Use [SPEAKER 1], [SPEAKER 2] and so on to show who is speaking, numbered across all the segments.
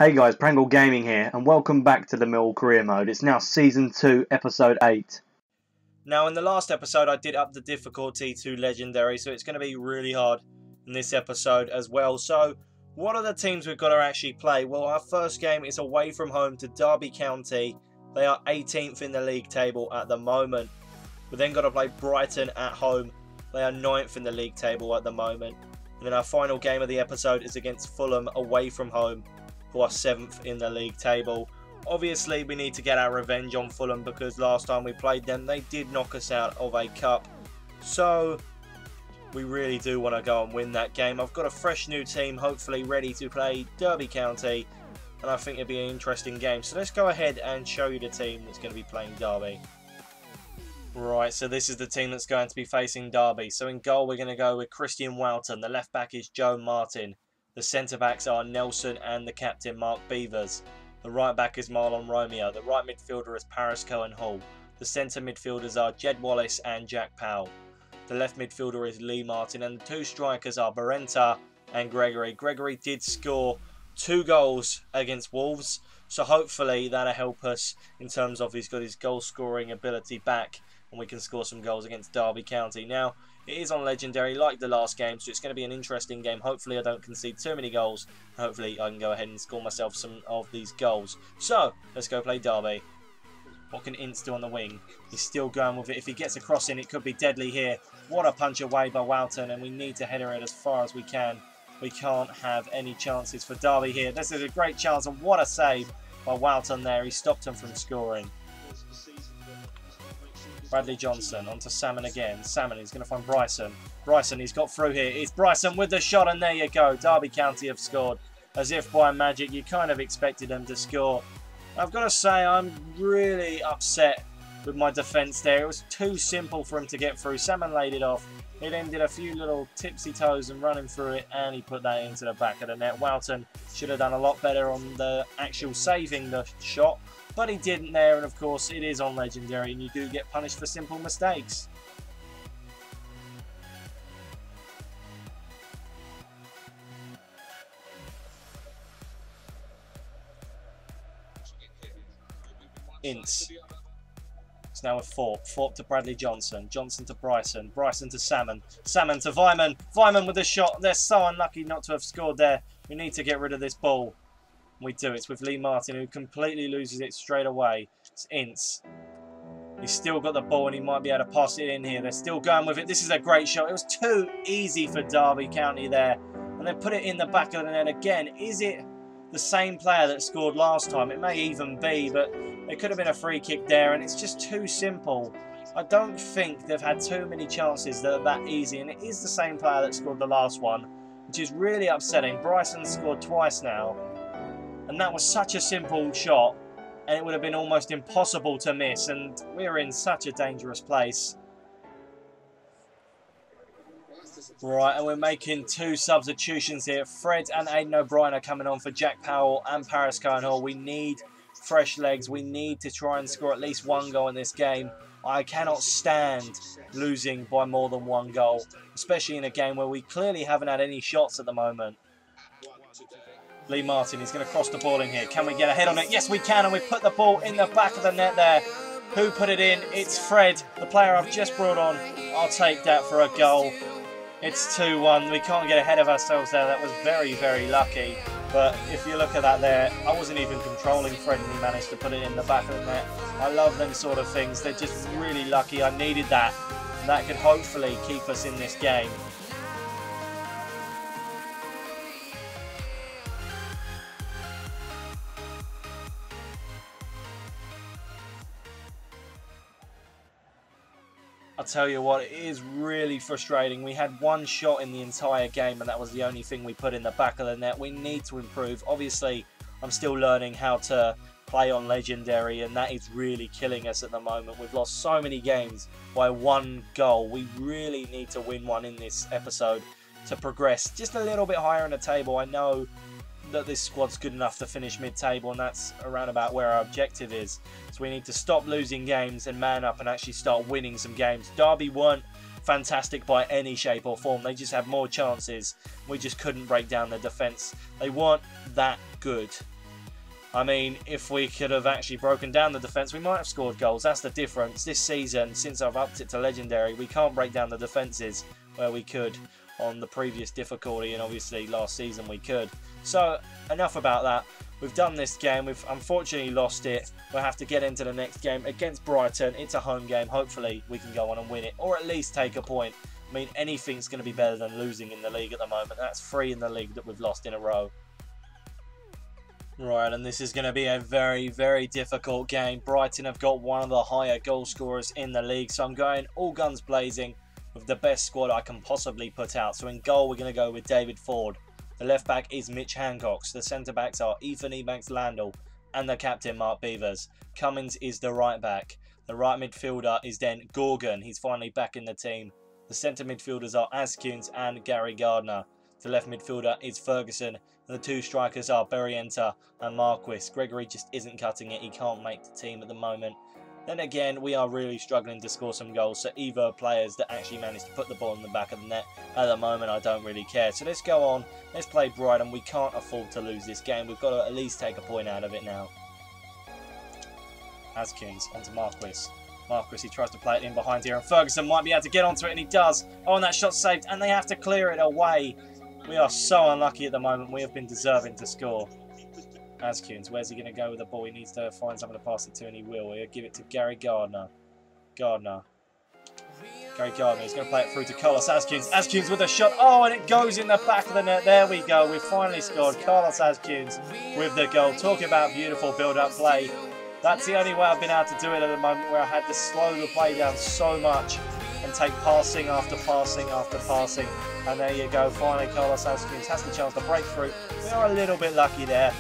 [SPEAKER 1] Hey guys, Prangell Gaming here, and welcome back to the Millwall Career Mode. It's now Season 2, Episode 8.
[SPEAKER 2] Now, in the last episode, I did up the difficulty to Legendary, so it's going to be really hard in this episode as well. So, what are the teams we've got to actually play? Well, our first game is away from home to Derby County. They are 18th in the league table at the moment. We've then got to play Brighton at home. They are 9th in the league table at the moment. And then our final game of the episode is against Fulham away from home, who are 7th in the league table. Obviously, we need to get our revenge on Fulham because last time we played them, they did knock us out of a cup. So, we really do want to go and win that game. I've got a fresh new team, hopefully ready to play Derby County, and I think it'll be an interesting game. So let's go ahead and show you the team that's going to be playing Derby. Right, so this is the team that's going to be facing Derby. So in goal, we're going to go with Christian Walton. The left back is Joe Martin. The centre-backs are Nelson and the captain, Mark Beavers. The right-back is Marlon Romeo. The right midfielder is Paris Cohen-Hall. The centre midfielders are Jed Wallace and Jack Powell. The left midfielder is Lee Martin. And the two strikers are Barenta and Gregory. Gregory did score 2 goals against Wolves, so hopefully that'll help us in terms of he's got his goal-scoring ability back and we can score some goals against Derby County. Now, it is on Legendary like the last game, so it's going to be an interesting game. Hopefully I don't concede too many goals. Hopefully I can go ahead and score myself some of these goals. So, let's go play Derby. What can Ince do on the wing? He's still going with it. If he gets a cross in, it could be deadly here. What a punch away by Walton, and we need to header it as far as we can. We can't have any chances for Derby here. This is a great chance, and what a save by Walton there. He stopped him from scoring. Bradley Johnson onto Salmon again. Salmon, he's going to find Bryson. Bryson, he's got through here. It's Bryson with the shot, and there you go. Derby County have scored. As if by magic, you kind of expected them to score. I've got to say, I'm really upset with my defence there. It was too simple for him to get through. Salmon laid it off. He then did a few little tipsy toes and running through it, and he put that into the back of the net. Walton should have done a lot better on the actual saving the shot, but he didn't there, and of course it is on Legendary and you do get punished for simple mistakes. Ince. It's now with Thorpe. Thorpe to Bradley Johnson. Johnson to Bryson. Bryson to Salmon. Salmon to Vyman. Vyman with the shot. They're so unlucky not to have scored there. We need to get rid of this ball. We do. It's with Lee Martin, who completely loses it straight away. It's Ince. He's still got the ball and he might be able to pass it in here. They're still going with it. This is a great shot. It was too easy for Derby County there. And they put it in the back of the net again. Is it the same player that scored last time? It may even be, but it could have been a free kick there, and it's just too simple. I don't think they've had too many chances that are that easy, and it is the same player that scored the last one, which is really upsetting. Bryson scored twice now, and that was such a simple shot, and it would have been almost impossible to miss, and we're in such a dangerous place. Right, and we're making 2 substitutions here. Fred and Aidan O'Brien are coming on for Jack Powell and Paris Cohen-Hall. We need fresh legs. We need to try and score at least 1 goal in this game. I cannot stand losing by more than 1 goal, especially in a game where we clearly haven't had any shots at the moment. Lee Martin is going to cross the ball in here. Can we get a head on it? Yes, we can, and we put the ball in the back of the net there. Who put it in? It's Fred, the player I've just brought on. I'll take that for a goal. It's 2-1. We can't get ahead of ourselves there. That was very, very lucky. But if you look at that there, I wasn't even controlling Fred and he managed to put it in the back of the net. I love them sort of things. They're just really lucky. I needed that. That could hopefully keep us in this game. I'll tell you what, it is really frustrating. We had 1 shot in the entire game and that was the only thing we put in the back of the net. We need to improve. Obviously, I'm still learning how to play on Legendary and that is really killing us at the moment. We've lost so many games by 1 goal. We really need to win one in this episode to progress just a little bit higher in the table. I know that this squad's good enough to finish mid-table, and that's around about where our objective is. So we need to stop losing games and man up and actually start winning some games. Derby weren't fantastic by any shape or form. They just had more chances. We just couldn't break down the defence. They weren't that good. I mean, if we could have actually broken down the defence, we might have scored goals. That's the difference. This season, since I've upped it to Legendary, we can't break down the defences where we could on the previous difficulty, and obviously last season we could. So, enough about that. We've done this game. We've unfortunately lost it. We'll have to get into the next game against Brighton. It's a home game. Hopefully, we can go on and win it, or at least take a point. I mean, anything's going to be better than losing in the league at the moment. That's 3 in the league that we've lost in a row. Right, and this is going to be a very, very difficult game. Brighton have got one of the higher goal scorers in the league, so I'm going all guns blazing with the best squad I can possibly put out. So in goal, we're going to go with David Ford. The left back is Mitch Hancox. The centre backs are Ethan Ebanks-Landell and the captain Mark Beavers. Cummins is the right back. The right midfielder is then Gorgon. He's finally back in the team. The centre midfielders are Askuns and Gary Gardner. The left midfielder is Ferguson. And the 2 strikers are Berrienta and Marquis. Gregory just isn't cutting it. He can't make the team at the moment. Then again, we are really struggling to score some goals. So either players that actually manage to put the ball in the back of the net. At the moment, I don't really care. So let's go on. Let's play Brighton. We can't afford to lose this game. We've got to at least take a point out of it now. Askins onto Marquis. Marquis, he tries to play it in behind here. And Ferguson might be able to get onto it, and he does. Oh, and that shot's saved. And they have to clear it away. We are so unlucky at the moment. We have been deserving to score. Askuns, where's he going to go with the ball? He needs to find someone to pass it to, and he will. He'll give it to Gary Gardner. Gary Gardner is going to play it through to Carlos Askuns. Askuns with a shot. Oh, and it goes in the back of the net. There we go. We've finally scored. Carlos Askuns with the goal. Talking about beautiful build-up play. That's the only way I've been able to do it at the moment, where I had to slow the play down so much and take passing after passing after passing. And there you go. Finally, Carlos Askuns has the chance to break through. We are a little bit lucky there.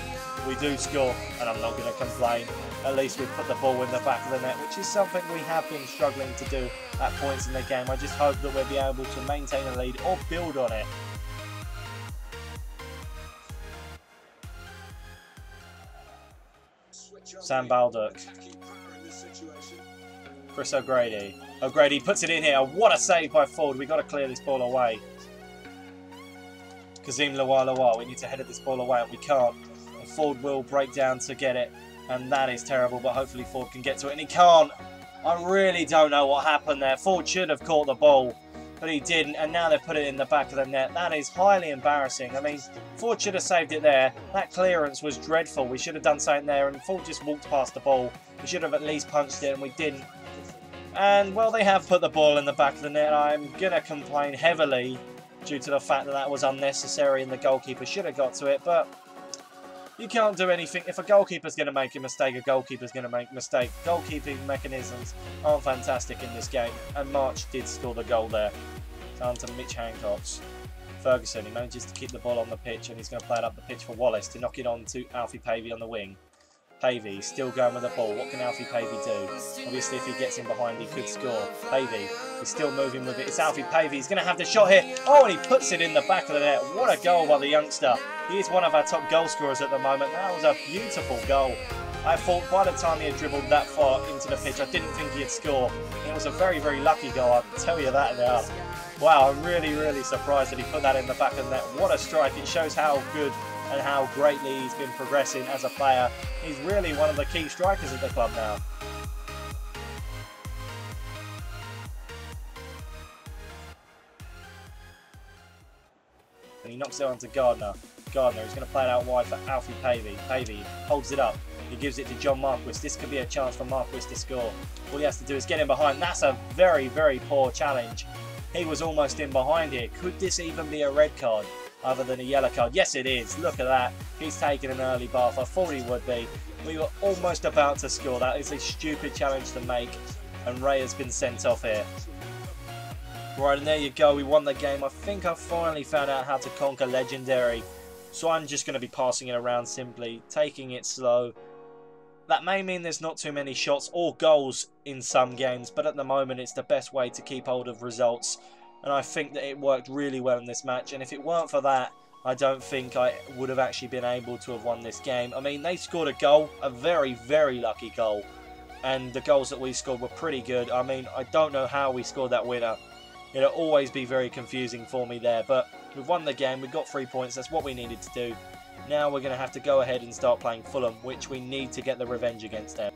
[SPEAKER 2] We do score, and I'm not going to complain. At least we've put the ball in the back of the net, which is something we have been struggling to do at points in the game. I just hope that we'll be able to maintain a lead or build on it. Sam Baldock. Chris O'Grady. O'Grady puts it in here. What a save by Ford. We've got to clear this ball away. Kazim Lawalawa. We need to header this ball away, and we can't. And Ford will break down to get it. And that is terrible, but hopefully Ford can get to it. And he can't. I really don't know what happened there. Ford should have caught the ball, but he didn't. And now they've put it in the back of the net. That is highly embarrassing. I mean, Ford should have saved it there. That clearance was dreadful. We should have done something there. And Ford just walked past the ball. We should have at least punched it, and we didn't. And, well, they have put the ball in the back of the net. I'm going to complain heavily due to the fact that that was unnecessary and the goalkeeper should have got to it. But you can't do anything. If a goalkeeper's going to make a mistake, a goalkeeper's going to make a mistake. Goalkeeping mechanisms aren't fantastic in this game. And March did score the goal there. Down to Mitch Hancox. Ferguson, he manages to keep the ball on the pitch, and he's going to play it up the pitch for Wallace to knock it on to Alfie Pavey on the wing. Pavey still going with the ball. What can Alfie Pavey do? Obviously, if he gets in behind, he could score. Pavey is still moving with it. It's Alfie Pavey. He's going to have the shot here. Oh, and he puts it in the back of the net. What a goal by the youngster. He is one of our top goal scorers at the moment. That was a beautiful goal. I thought by the time he had dribbled that far into the pitch, I didn't think he'd score. It was a very, very lucky goal, I'll tell you that now. Wow, I'm really, really surprised that he put that in the back of the net. What a strike. It shows how good and how greatly he's been progressing as a player. He's really one of the key strikers at the club now. And he knocks it on to Gardner. Gardner is going to play it out wide for Alfie Pavey. Pavey holds it up. He gives it to John Marquis. This could be a chance for Marquis to score. All he has to do is get in behind. That's a very, very poor challenge. He was almost in behind here. Could this even be a red card other than a yellow card? Yes, it is. Look at that. He's taken an early bath. I thought he would be. We were almost about to score. That is a stupid challenge to make. And Ray has been sent off here. Right, and there you go. We won the game. I think I finally found out how to conquer Legendary. So I'm just going to be passing it around simply, taking it slow. That may mean there's not too many shots or goals in some games, but at the moment it's the best way to keep hold of results. And I think that it worked really well in this match. And if it weren't for that, I don't think I would have actually been able to have won this game. I mean, they scored a goal, a very, very lucky goal. And the goals that we scored were pretty good. I mean, I don't know how we scored that winner. It'll always be very confusing for me there. But we've won the game. We've got 3 points. That's what we needed to do. Now we're going to have to go ahead and start playing Fulham, which we need to get the revenge against them.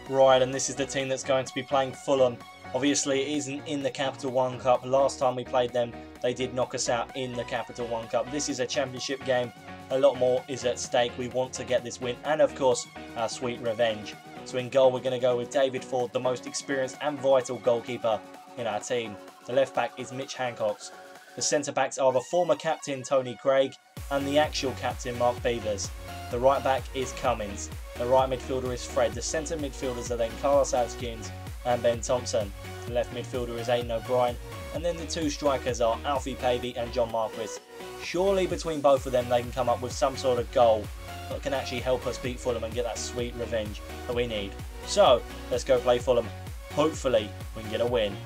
[SPEAKER 2] Right, and this is the team that's going to be playing Fulham. Obviously, it isn't in the Capital One Cup. Last time we played them, they did knock us out in the Capital One Cup. This is a championship game. A lot more is at stake. We want to get this win and, of course, our sweet revenge. So in goal, we're going to go with David Ford, the most experienced and vital goalkeeper in our team. The left back is Mitch Hancox. The centre backs are the former captain Tony Craig and the actual captain Mark Beavers. The right back is Cummins. The right midfielder is Fred. The centre midfielders are then Carlos Adkins and Ben Thompson. The left midfielder is Aidan O'Brien. And then the two strikers are Alfie Pavey and John Marquis. Surely between both of them they can come up with some sort of goal that can actually help us beat Fulham and get that sweet revenge that we need. So, let's go play Fulham. Hopefully, we can get a win.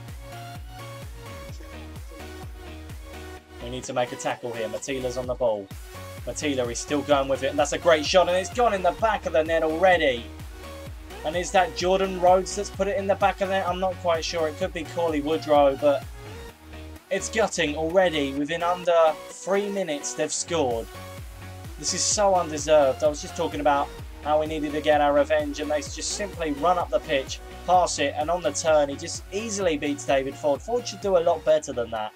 [SPEAKER 2] We need to make a tackle here. Matila's on the ball. Matila is still going with it, and that's a great shot, and it's gone in the back of the net already. And is that Jordan Rhodes that's put it in the back of the net? I'm not quite sure. It could be Cauley Woodrow, but it's gutting already. Within under 3 minutes, they've scored. This is so undeserved. I was just talking about how we needed to get our revenge, and they just simply run up the pitch, pass it, and on the turn, he just easily beats David Ford. Ford should do a lot better than that.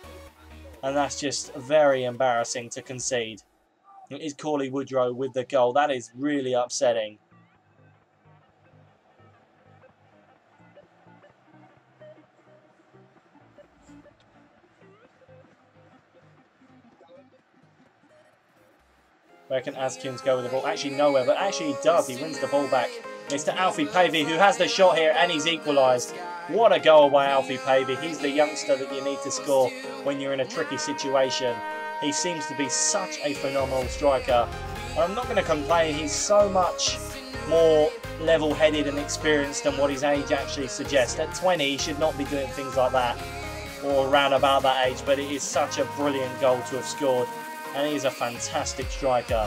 [SPEAKER 2] And that's just very embarrassing to concede. It is Cauley Woodrow with the goal. That is really upsetting. Where can Adkins go with the ball? Actually nowhere, but actually he does. He wins the ball back. It's to Alfie Pavey, who has the shot here, and he's equalised. What a goal by Alfie Pavey. He's the youngster that you need to score when you're in a tricky situation. He seems to be such a phenomenal striker. And I'm not going to complain. He's so much more level-headed and experienced than what his age actually suggests. At 20, he should not be doing things like that, or around about that age, but it is such a brilliant goal to have scored. And he's a fantastic striker.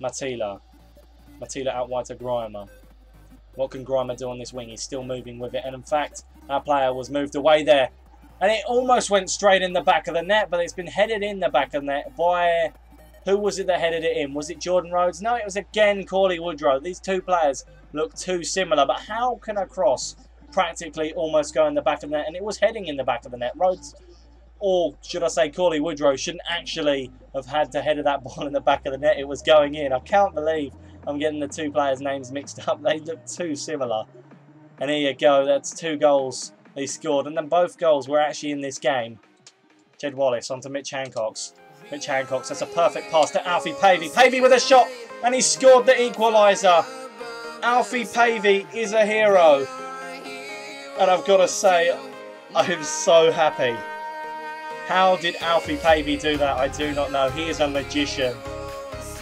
[SPEAKER 2] Matila out wide to Grimer. What can Grimer do on this wing? He's still moving with it. And in fact, our player was moved away there. And it almost went straight in the back of the net, but it's been headed in the back of the net by... Who was it that headed it in? Was it Jordan Rhodes? No, it was again Cauley Woodrow. These two players look too similar. But how can a cross practically almost go in the back of the net? And it was heading in the back of the net. Rhodes, or should I say Cauley Woodrow, shouldn't actually have had to head that ball in the back of the net. It was going in. I can't believe I'm getting the two players' names mixed up. They look too similar. And here you go. That's 2 goals he scored. And then both goals were actually in this game. Jed Wallace onto Mitch Hancox. Mitch Hancox, that's a perfect pass to Alfie Pavey. Pavey with a shot, and he scored the equaliser. Alfie Pavey is a hero. And I've got to say, I'm so happy. How did Alfie Pavey do that? I do not know. He is a magician.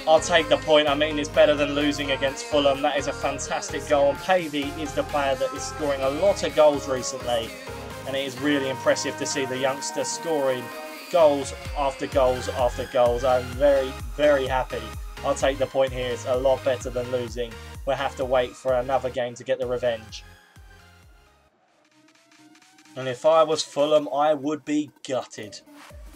[SPEAKER 2] I'll take the point. I mean, it's better than losing against Fulham. That is a fantastic goal. And Pavey is the player that is scoring a lot of goals recently. And it is really impressive to see the youngster scoring goals after goals after goals. I'm very, very happy. I'll take the point here. It's a lot better than losing. We'll have to wait for another game to get the revenge. And if I was Fulham, I would be gutted.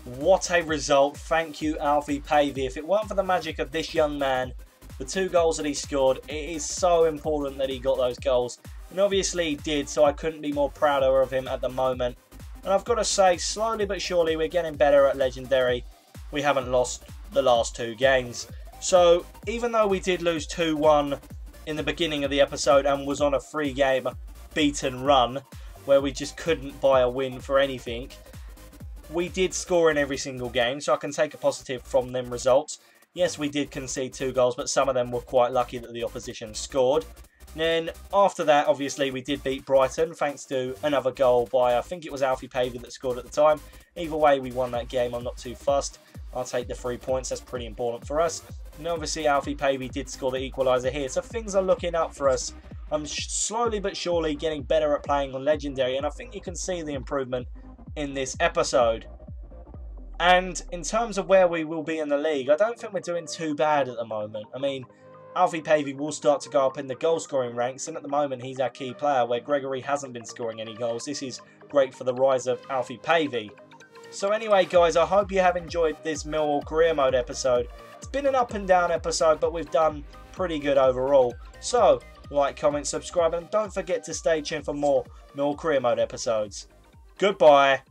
[SPEAKER 2] What a result. Thank you, Alfie Pavey. If it weren't for the magic of this young man, the 2 goals that he scored, it is so important that he got those goals. And obviously he did, so I couldn't be more prouder of him at the moment. And I've got to say, slowly but surely, we're getting better at Legendary. We haven't lost the last 2 games. So, even though we did lose 2-1 in the beginning of the episode and was on a 3-game beaten run, where we just couldn't buy a win for anything, we did score in every single game, so I can take a positive from them results. Yes, we did concede 2 goals, but some of them were quite lucky that the opposition scored. Then after that, obviously, we did beat Brighton thanks to another goal by, I think it was Alfie Pavey that scored at the time. Either way, we won that game. I'm not too fussed. I'll take the 3 points. That's pretty important for us. And obviously, Alfie Pavey did score the equaliser here. So things are looking up for us. I'm slowly but surely getting better at playing on Legendary. And I think you can see the improvement in this episode. And in terms of where we will be in the league, I don't think we're doing too bad at the moment. I mean, Alfie Pavey will start to go up in the goal scoring ranks, and at the moment he's our key player, where Gregory hasn't been scoring any goals. This is great for the rise of Alfie Pavey. So anyway guys, I hope you have enjoyed this Millwall Career Mode episode. It's been an up and down episode, but we've done pretty good overall. So, like, comment, subscribe, and don't forget to stay tuned for more Millwall Career Mode episodes. Goodbye.